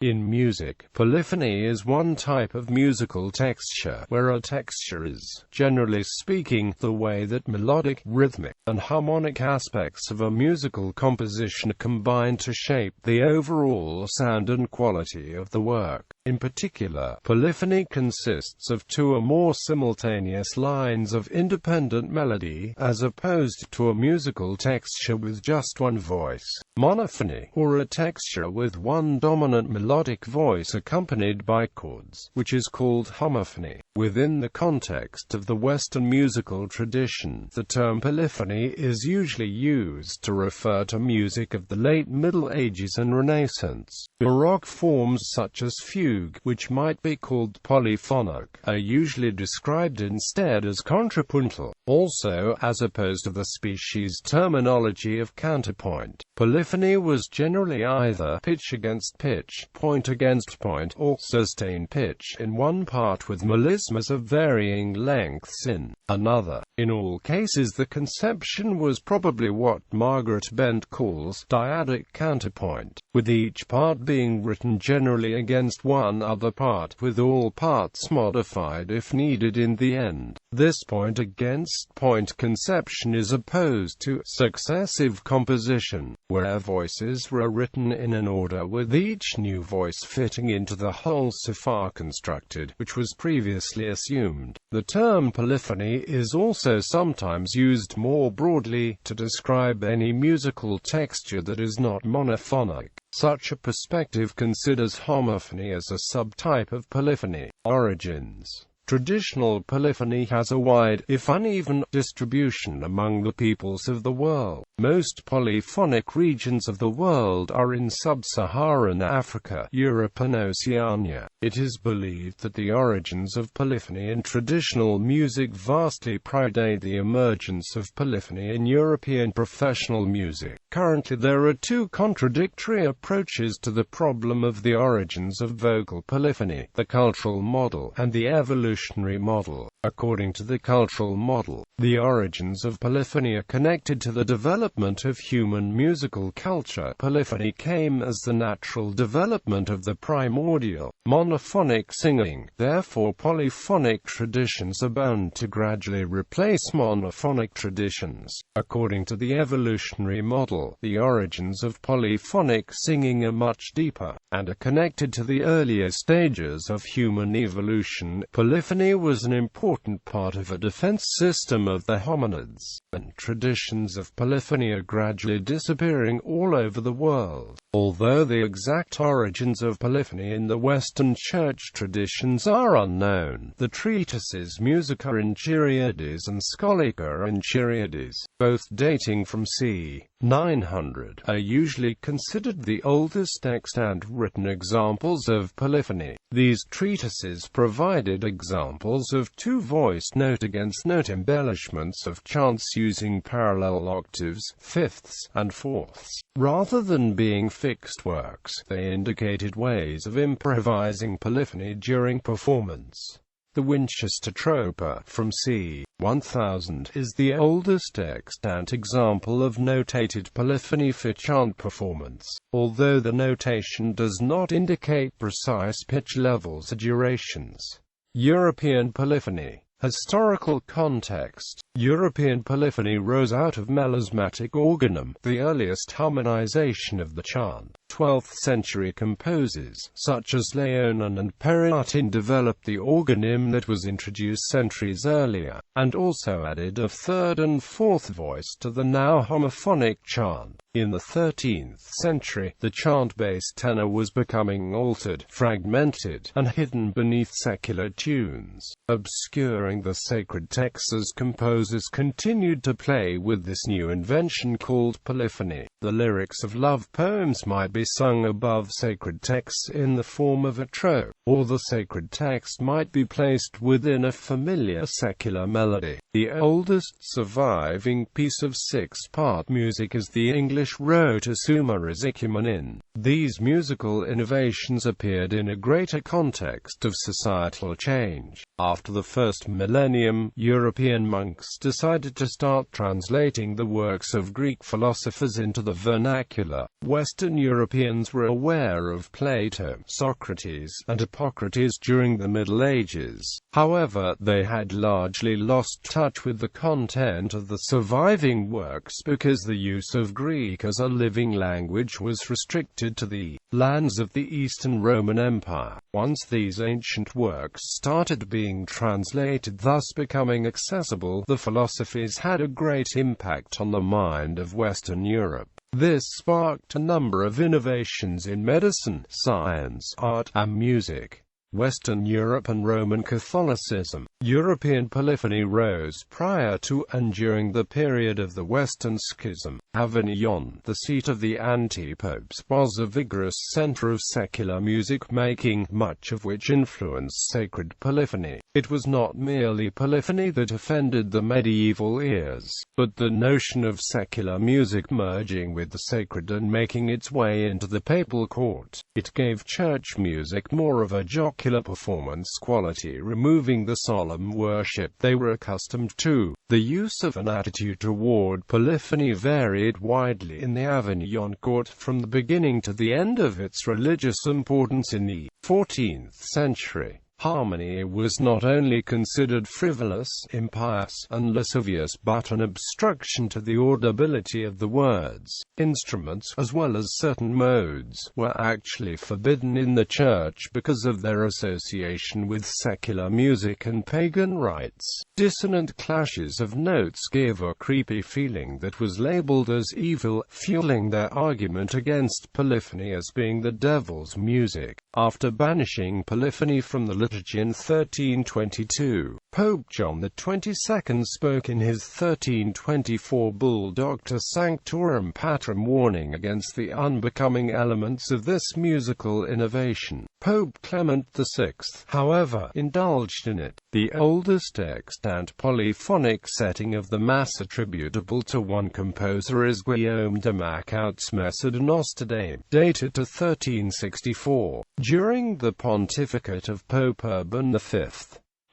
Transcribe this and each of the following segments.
In music, polyphony is one type of musical texture, where a texture is, generally speaking, the way that melodic, rhythmic, and harmonic aspects of a musical composition combine to shape the overall sound and quality of the work. In particular, polyphony consists of two or more simultaneous lines of independent melody, as opposed to a musical texture with just one voice. Monophony, or a texture with one dominant melodic voice accompanied by chords, which is called homophony. Within the context of the Western musical tradition, the term polyphony is usually used to refer to music of the late Middle Ages and Renaissance. Baroque forms such as fugue, which might be called polyphonic, are usually described instead as contrapuntal, also as opposed to the species terminology of counterpoint. Polyphony was generally either pitch against pitch, point against point, or sustained pitch in one part with melismas of varying lengths in another. In all cases the conception was probably what Margaret Bent calls dyadic counterpoint, with each part being written generally against one other part, with all parts modified if needed in the end. This point against point conception is opposed to successive composition, where voices were written in an order with each new voice fitting into the whole so far constructed, which was previously assumed. The term polyphony is also sometimes used more broadly to describe any musical texture that is not monophonic. Such a perspective considers homophony as a subtype of polyphony. Origins. Traditional polyphony has a wide, if uneven, distribution among the peoples of the world. Most polyphonic regions of the world are in sub-Saharan Africa, Europe and Oceania. It is believed that the origins of polyphony in traditional music vastly predate the emergence of polyphony in European professional music. Currently there are two contradictory approaches to the problem of the origins of vocal polyphony: the cultural model and the evolutionary model. According to the cultural model, the origins of polyphony are connected to the development of human musical culture. Polyphony came as the natural development of the primordial, monophonic singing. Therefore polyphonic traditions are bound to gradually replace monophonic traditions. According to the evolutionary model, the origins of polyphonic singing are much deeper, and are connected to the earlier stages of human evolution. Polyphony was an important part of a defense system of the hominids, and traditions of polyphony are gradually disappearing all over the world. Although the exact origins of polyphony in the Western Church traditions are unknown, the treatises Musica Enchiriadis and Scholica Enchiriadis, both dating from c. 900, are usually considered the oldest extant written examples of polyphony. These treatises provided examples of two-voiced note-against-note embellishments of chants using parallel octaves, fifths, and fourths. Rather than being fixed works, they indicated ways of improvising polyphony during performance. The Winchester Tropa, from c. 1000, is the oldest extant example of notated polyphony for chant performance, although the notation does not indicate precise pitch levels or durations. European polyphony. Historical context. European polyphony rose out of melismatic organum, the earliest harmonization of the chant. 12th century composers, such as Leonin and Periatin, developed the organum that was introduced centuries earlier, and also added a third and fourth voice to the now homophonic chant. In the 13th century, the chant-based tenor was becoming altered, fragmented, and hidden beneath secular tunes, obscuring the sacred texts as composers continued to play with this new invention called polyphony. The lyrics of love poems might be sung above sacred texts in the form of a trope, or the sacred text might be placed within a familiar secular melody. The oldest surviving piece of six-part music is the English Rota Summa Resicumanin. These musical innovations appeared in a greater context of societal change. After the first millennium, European monks decided to start translating the works of Greek philosophers into the the vernacular. Western Europeans were aware of Plato, Socrates, and Hippocrates during the Middle Ages. However, they had largely lost touch with the content of the surviving works because the use of Greek as a living language was restricted to the lands of the Eastern Roman Empire. Once these ancient works started being translated, thus becoming accessible, the philosophies had a great impact on the mind of Western Europe. This sparked a number of innovations in medicine, science, art, and music. Western Europe and Roman Catholicism. European polyphony rose prior to and during the period of the Western Schism. Avignon, the seat of the anti-popes, was a vigorous center of secular music-making, much of which influenced sacred polyphony. It was not merely polyphony that offended the medieval ears, but the notion of secular music merging with the sacred and making its way into the papal court. It gave church music more of a jocular performance quality, removing the solemn worship they were accustomed to. The use of an attitude toward polyphony varied widely in the Avignon court from the beginning to the end of its religious importance in the 14th century. Harmony was not only considered frivolous, impious, and lascivious, but an obstruction to the audibility of the words. Instruments, as well as certain modes, were actually forbidden in the church because of their association with secular music and pagan rites. Dissonant clashes of notes gave a creepy feeling that was labeled as evil, fueling their argument against polyphony as being the devil's music. After banishing polyphony from the liturgy in 1322, Pope John XXII spoke in his 1324 bull Doctor Sanctorum Patrum, warning against the unbecoming elements of this musical innovation. Pope Clement VI, however, indulged in it. The oldest extant polyphonic setting of the Mass attributable to one composer is Guillaume de Machaut's Messa de Nostra Dame, dated to 1364, during the pontificate of Pope Urban V.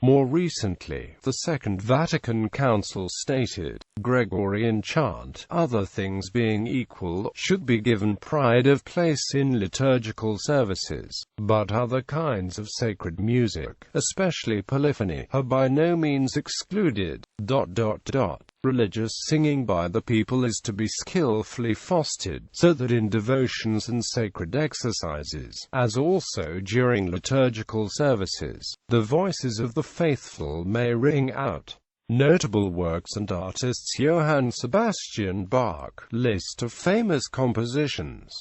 More recently, the Second Vatican Council stated, Gregorian chant, other things being equal, should be given pride of place in liturgical services, but other kinds of sacred music, especially polyphony, are by no means excluded. Religious singing by the people is to be skillfully fostered, so that in devotions and sacred exercises, as also during liturgical services, the voices of the faithful may ring out. Notable works and artists: Johann Sebastian Bach, list of famous compositions.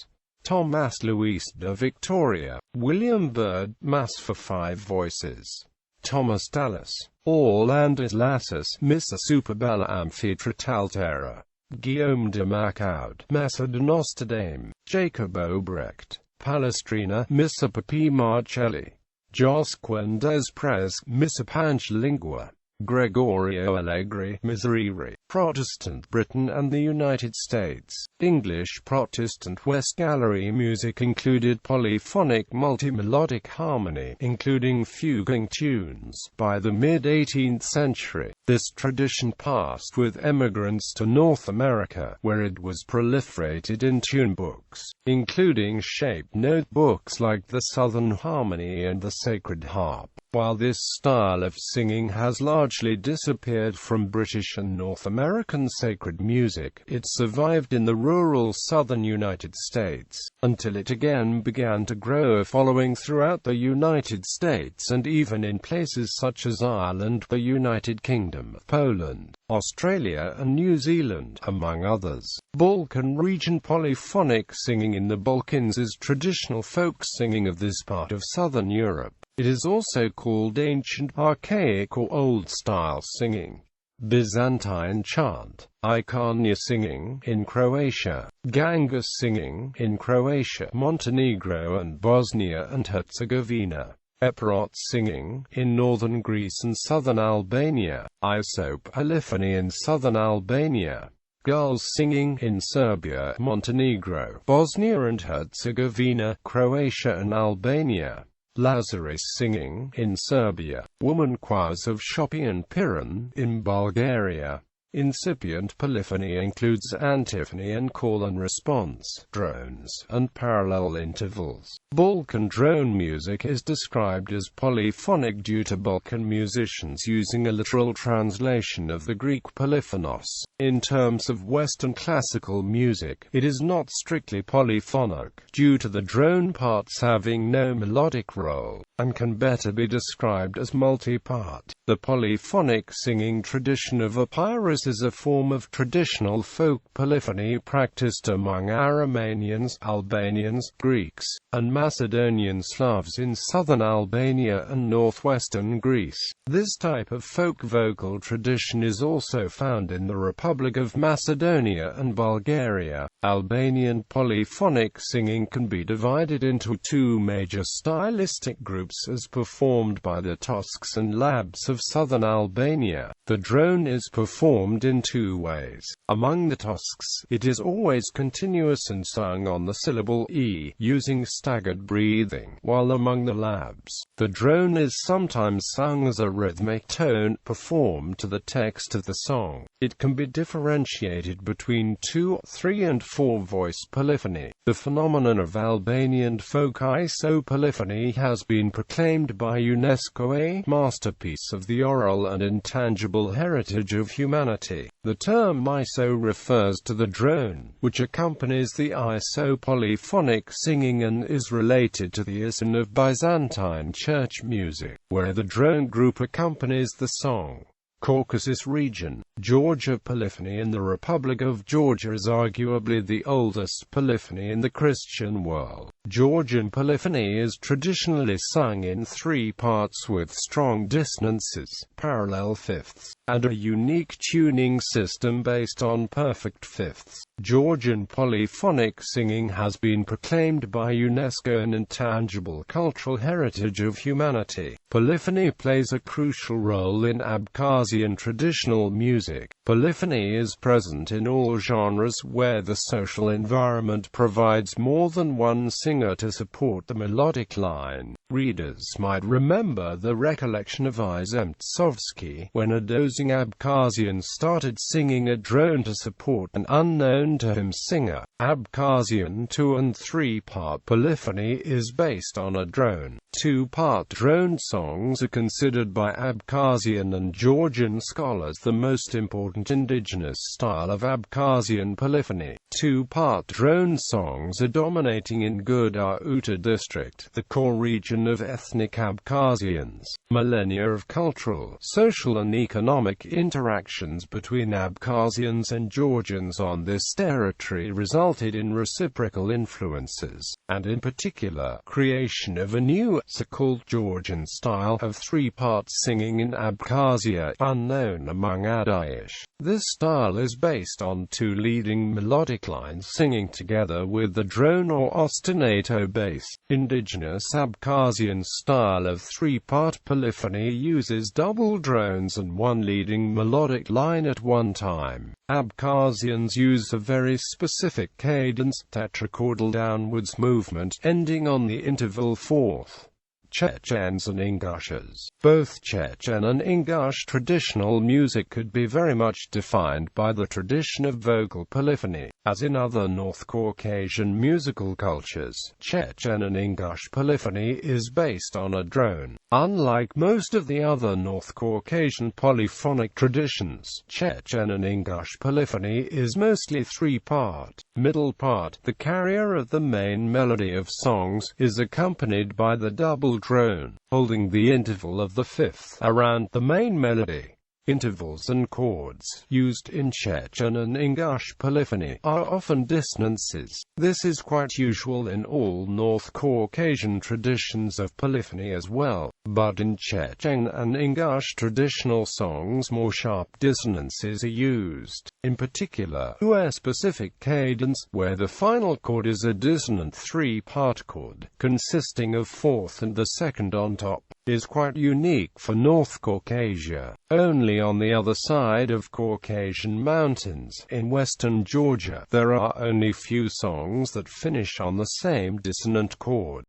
Thomas Louis de Victoria, William Byrd, Mass for 5 voices. Thomas Tallis, All Andis Lassus, Missa Super Bella Amphitrataltera. Guillaume de Machaut, Messa de Nostra Dame. Jacob Obrecht, Palestrina, Missa Papi Marcelli. Josquin des Prez, Missa Pangelingua. Gregorio Allegri, Miserere. Protestant Britain and the United States. English Protestant West Gallery music included polyphonic multi-melodic harmony, including fuguing tunes. By the mid-18th century, this tradition passed with emigrants to North America, where it was proliferated in tune books, including shaped note books like the Southern Harmony and the Sacred Harp. While this style of singing has largely disappeared from British and North American sacred music, it survived in the rural southern United States, until it again began to grow a following throughout the United States and even in places such as Ireland, the United Kingdom, Poland, Australia and New Zealand, among others. Balkan region polyphonic singing in the Balkans is traditional folk singing of this part of southern Europe. It is also called ancient, archaic or old-style singing. Byzantine chant, Iconia singing in Croatia, Ganga singing in Croatia, Montenegro and Bosnia and Herzegovina, Epirot singing in northern Greece and southern Albania, Isope polyphony in southern Albania, girls singing in Serbia, Montenegro, Bosnia and Herzegovina, Croatia and Albania. Lazaris singing in Serbia, woman choirs of Shopy and Piran in Bulgaria. Incipient polyphony includes antiphony and call and response, drones, and parallel intervals. Balkan drone music is described as polyphonic due to Balkan musicians using a literal translation of the Greek polyphonos. In terms of Western classical music, it is not strictly polyphonic, due to the drone parts having no melodic role, and can better be described as multi-part. The polyphonic singing tradition of Epirus is a form of traditional folk polyphony practiced among Aromanians, Albanians, Greeks, and Macedonian Slavs in southern Albania and northwestern Greece. This type of folk vocal tradition is also found in the Republic of Macedonia and Bulgaria. Albanian polyphonic singing can be divided into two major stylistic groups as performed by the Tosks and Labs of southern Albania. The drone is performed in two ways. Among the Tosks, it is always continuous and sung on the syllable e, using staggered breathing, while among the Labs, the drone is sometimes sung as a rhythmic tone, performed to the text of the song. It can be differentiated between 2, 3 and 4 voice polyphony. The phenomenon of Albanian folk isopolyphony has been proclaimed by UNESCO a masterpiece of the oral and intangible heritage of humanity. The term iso refers to the drone, which accompanies the isopolyphonic singing and is related to the isin of Byzantine church music, where the drone group accompanies the song. Caucasus region, Georgia polyphony in the Republic of Georgia is arguably the oldest polyphony in the Christian world. Georgian polyphony is traditionally sung in 3 parts with strong dissonances, parallel fifths, and a unique tuning system based on perfect fifths. Georgian polyphonic singing has been proclaimed by UNESCO an intangible cultural heritage of humanity. Polyphony plays a crucial role in Abkhazian traditional music. Polyphony is present in all genres where the social environment provides more than one singer to support the melodic line. Readers might remember the recollection of Zemtsovsky, when a dozing Abkhazian started singing a drone to support an unknown to him singer. Abkhazian 2 and 3 part polyphony is based on a drone. 2-part drone songs are considered by Abkhazian and Georgian scholars the most important indigenous style of Abkhazian polyphony. 2-part drone songs are dominating in Ghouta district, the core region of ethnic Abkhazians. Millennia of cultural, social and economic interactions between Abkhazians and Georgians on this territory resulted in reciprocal influences, and in particular, creation of a new, so-called Georgian style of 3-part singing in Abkhazia, unknown among Adayish. This style is based on 2 leading melodic lines singing together with the drone or ostinato bass. Indigenous Abkhazian style of 3-part polyphony uses double drones and 1 leading melodic line at one time. Abkhazians use a very specific cadence, tetrachordal downwards movement, ending on the interval 4th. Chechens and Ingushes. Both Chechen and Ingush traditional music could be very much defined by the tradition of vocal polyphony. As in other North Caucasian musical cultures, Chechen and Ingush polyphony is based on a drone. Unlike most of the other North Caucasian polyphonic traditions, Chechen and Ingush polyphony is mostly 3-part. Middle part, the carrier of the main melody of songs, is accompanied by the double drone, holding the interval of the 5th around the main melody. Intervals and chords, used in Chechen and Ingush polyphony, are often dissonances. This is quite usual in all North Caucasian traditions of polyphony as well, but in Chechen and Ingush traditional songs more sharp dissonances are used, in particular, a specific cadence, where the final chord is a dissonant 3-part chord, consisting of 4th and the 2nd on top, is quite unique for North Caucasia. Only on the other side of Caucasian mountains, in western Georgia, there are only few songs that finish on the same dissonant chord.